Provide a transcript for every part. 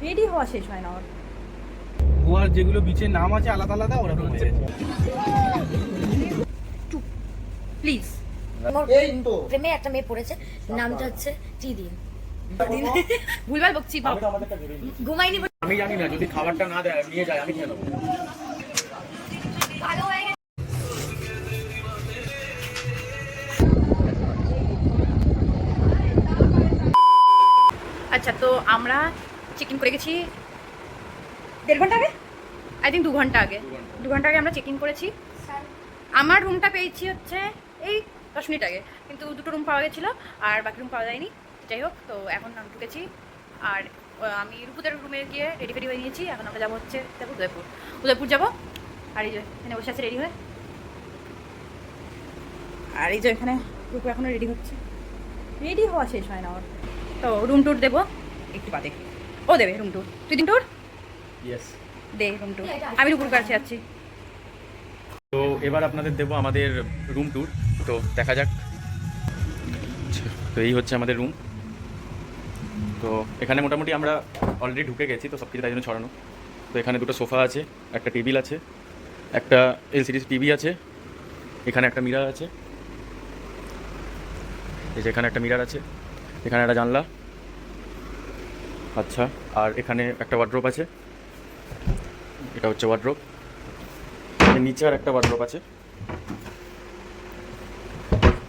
Ready হওয়া শেষ হয় না ওর। গোয়ার যেগুলো বিচের নাম আছে আলাদা আলাদা ওরকম হয়েছে। চুপ প্লিজ। প্রেমে একটা মেয়ে পড়েছে, নামটা হচ্ছে চিদিন। ভুলভাল বকছি বাবা। ঘুমাইনি আমি জানি না, যদি খাবারটা না দেয় নিয়ে যায় আমি খেয়ে নেবো। ভালো হয়ে গেছে। আচ্ছা, তো আমরা চেক ইন করে গেছি 1.5 ঘন্টা আগে, আই থিঙ্ক 2 ঘন্টা আগে। 2 ঘন্টা আগে আমরা চেক ইন করেছি। আমার রুমটা পেয়েছি হচ্ছে এই 10 মিনিট আগে, কিন্তু 2টো রুম পাওয়া গেছিলো আর বাকি রুম পাওয়া যায়নি। যাই হোক, তো এখন আমি ঢুকেছি আর আমি রূপুদের রুমে গিয়ে রেডি ফেডি হয়ে নিয়েছি। এখন আমরা যাবো হচ্ছে উদয়পুর যাবো। আর এই যে এখানে বসে আছে রেডি হয়ে, আর এই যে এখানে রূপু এখনও রেডি হচ্ছে। রেডি হওয়া শেষ হয় না ওর। তো রুম ট্যুর দেবো একটু বাদে, ও দেবে রুম ট্যুর। তুই দিন ট্যুর দে, রুম ট্যুর। আমি রূপুর কাছে যাচ্ছি। তো এবার আপনাদের দেবো আমাদের রুম ট্যুর, তো দেখা যাক। তো এই হচ্ছে আমাদের রুম। তো এখানে মোটামুটি আমরা অলরেডি ঢুকে গেছি, তো সব কিছু তাই জন্য ছড়ানো। তো এখানে 2টো সোফা আছে, একটা টেবিল আছে, একটা এলসিডি টিভি আছে, এখানে একটা মিরর আছে, এই যে এখানে একটা মিরর আছে, এখানে একটা জানলা, আচ্ছা, আর এখানে একটা ওয়ার্ড্রোব আছে, এটা হচ্ছে ওয়ার্ড্রোব। নিচে আর একটা ওয়ার্ড্রোব আছে,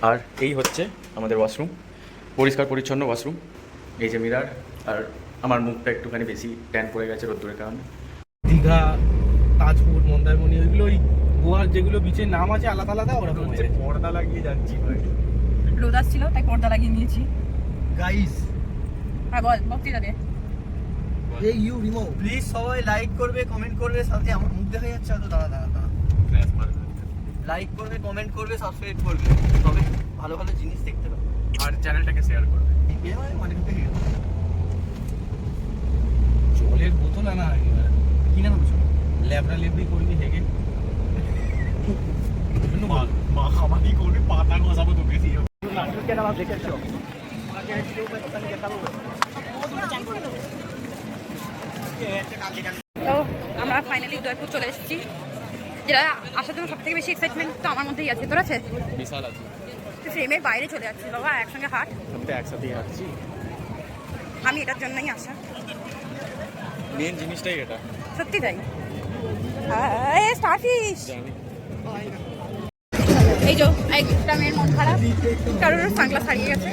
আর এই হচ্ছে আমাদের ওয়াশরুম, পরিষ্কার পরিচ্ছন্ন ওয়াশরুম। এই যে মিরর, আর আমার মুখটা একটুখানি বেশি ট্যান পড়ে গেছে রোদ্দুরের কারণে। দীঘা, তাজপুর, মন্দারমণি, ওইগুলো ওই গোয়ার যেগুলো বিচের নাম আছে আলাদা আলাদা ওরকম হয়েছে। পর্দা লাগিয়ে যাচ্ছি ভাই। রোদ আসছিল তাই পর্দা লাগিয়ে নিয়েছি। গাইস, হ্যাঁ বল, বক্তৃতা দে। এই ইউ রিমুভ প্লিজ। সবাই লাইক করবে, কমেন্ট করবে, সাথে আমার মুখ দেখা যাচ্ছে তো। দাঁড়া লাইক করবে, কমেন্ট করবে, সাবস্ক্রাইব করবে, তবে ভালো ভালো জিনিস দেখতে পাবে। আর চ্যানেলটাকে শেয়ার করবে। জলের বোতল আনা হয়নি, কি না ল্যাবরা লেবরি করবি হেগে। মাখামাখি করবি, পাতা ঘষাবো তো বেশি। তো আমরা ফাইনালি উদয়পুর চলে এসেছি, যেটা আসার জন্য সব থেকে বেশি এক্সাইটমেন্ট তো আমার মধ্যেই আছে। তোর আছে? বিশাল আছে। তুই ফ্রেমের বাইরে চলে যাচ্ছিস বাবা, একসঙ্গে হাঁট। আমি তো একসাথেই হাঁটছি, আমি এটার জন্যই আসা, মেন জিনিসটাই এটা। সত্যি তাই। স্টারফিশ, জানি এই যে একটা মেয়ের মন খারাপ, কারোর সানগ্লাস হারিয়ে গেছে।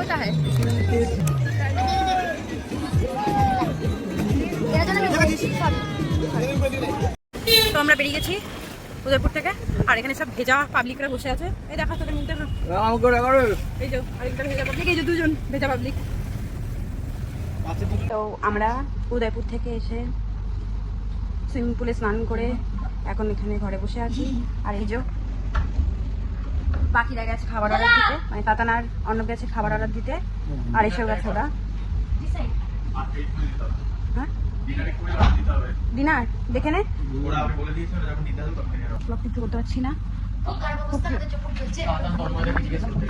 ওটা হ্যাঁ, তো আমরা বেরিয়ে গেছি উদয়পুর থেকে। আর এখানে সব ভেজা পাবলিকরা বসে আছে। এই দেখা তোদের মুখটা, এই যে আরেকটা ভেজা পাবলিক, এই যে 2জন ভেজা পাবলিক। তো আমরা উদয়পুর থেকে এসে সুইমিং পুলে স্নান করে এখন এখানে ঘরে বসে আছি। আর এই যে বাকিরা গেছে খাবার অর্ডার দিতে, মানে তাতানার অর্ণব গেছে খাবার অর্ডার দিতে, আর এসেও গেছে ওরা। হ্যাঁ, ডিনার দেখে নে, কিছু করতে পারছি না।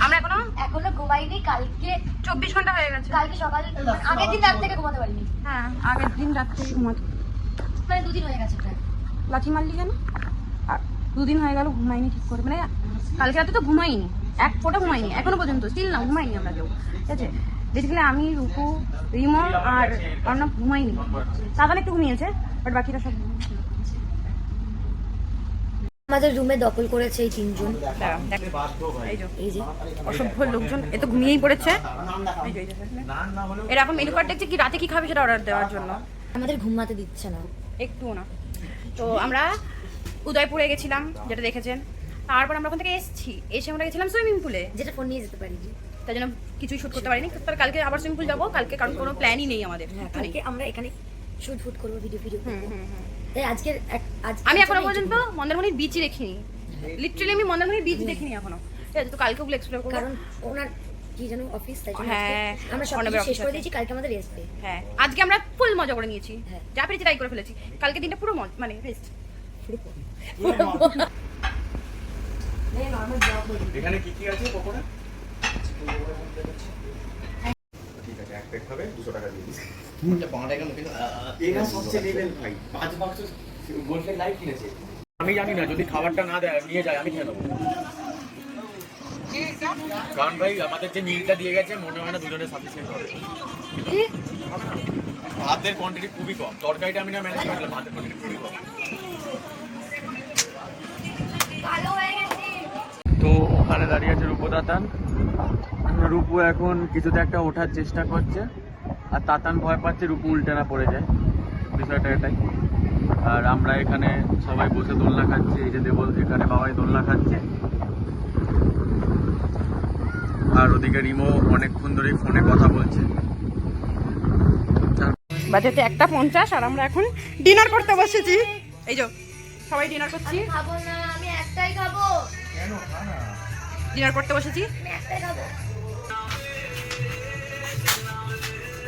আমরা এখনো ঘুমাইনি। কালকে 24 ঘন্টা হয়ে গেছে। কালকে সকাল আগের দিন রাত থেকে ঘুমাতে পারিনি। হ্যাঁ, আগের দিন রাত থেকে ঘুমাতে, মানে 2 দিন হয়ে গেছে প্রায়। লাথি মারলি কেন? আর 2 দিন হয়ে গেল ঘুমাইনি ঠিক করে, মানে কালকে রাতে তো ঘুমাইনি, এক ফোঁটা ঘুমাইনি এখনো পর্যন্ত, স্টিল না ঘুমাইনি আমরা কেউ, ঠিক আছে। বেসিক্যালি আমি, রূপু, রিমন আর অর্ণব ঘুমাইনি। সাধারণ একটু ঘুমিয়েছে, বাট বাকিরা সব আমাদের রুমে দখল করেছে এই 3জন। এই যে অসভ্য লোকজন, এ তো ঘুমিয়েই পড়েছে। এরা এখন মেনু কার্ড দেখছে কি রাতে কি খাবে সেটা অর্ডার দেওয়ার জন্য, আমাদের ঘুমাতে দিচ্ছে না একটুও না। তো আমরা উদয়পুরে গেছিলাম, যেটা দেখেছেন। তারপর আমরা ওখান থেকে এসে আমরা গেছিলাম সুইমিং পুলে, যেটা ফোন নিয়ে যেতে পারিনি, তাই জন্য কিছুই শুট করতে পারিনি। তারপর কালকে আবার সুইমিং পুল যাবো কালকে, কারণ কোনো প্ল্যানই নেই আমাদের। কালকে আমরা এখানে শুট ফুট করবো, ভিডিও করবো। তাই আজকে আমি এখনো পর্যন্ত মন্দারমণির বিচই দেখিনি, লিটারালি আমি মন্দারমণির বিচ দেখিনি এখনো, ঠিক আছে। তো কালকে ওগুলো এক্সপ্লোর করবো, কারণ ওনার কি জানো অফিস, তাই জন্য হ্যাঁ, আমরা সব শেষ করে দিয়েছি। কালকে আমাদের রেস্ট ডে। হ্যাঁ, আজকে আমরা ফুল মজা করে নিয়েছি, যা পেরেছি তাই করে ফেলেছি। কালকে দিনটা পুরো মানে রেস্ট। এখানে কি কি আছে পকোড়া? ঠিক আছে, প্লেট খাবে 200 টাকা দিয়ে দিস। এরা সবচেয়ে লেভেল ভাই 5 বাক্স গোল্ডেন লাইট কিনেছে। আমি জানি না যদি খাবারটা না দেয় নিয়ে যায় আমি খেয়ে নেবো, কারণ ভাই আমাদের যে মিলটা দিয়ে গেছে মনে হয় না দুজনের সাফিসিয়েন্ট হবে। কি ভাতের কোয়ান্টিটি খুবই কম, তরকারিটা আমি না ম্যানেজ করলাম, ভাতের কোয়ান্টিটি খুবই কম। তো ওখানে দাঁড়িয়ে আছে রূপদাতান। রূপু এখন কিছুতে একটা ওঠার চেষ্টা করছে, আর তাতান ভয় পাচ্ছে রূপু উল্টে না পড়ে যায়, বিষয়টা এটাই। আর আমরা এখানে সবাই বসে দোলনা খাচ্ছি, এই যে দেবল এখানে বাবাই দোলনা খাচ্ছে, আর ওদিকে রিমো অনেকক্ষণ ধরেই ফোনে কথা বলছে। বাজেতে 1:50 আর আমরা এখন ডিনার করতে বসেছি। এই যে সবাই ডিনার করছি, খাবো না, আমি একটাই খাবো। কেন না ডিনার করতে বসেছি। আমি একটাই খাবো।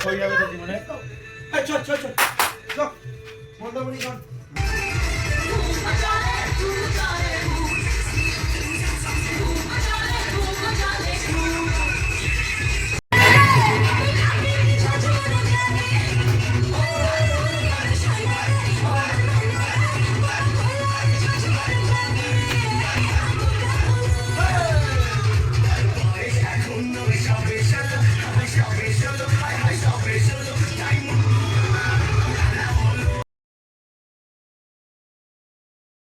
হয়ে যাবে তো জীবনে। চল চল চল চল মন্দারমণি চল।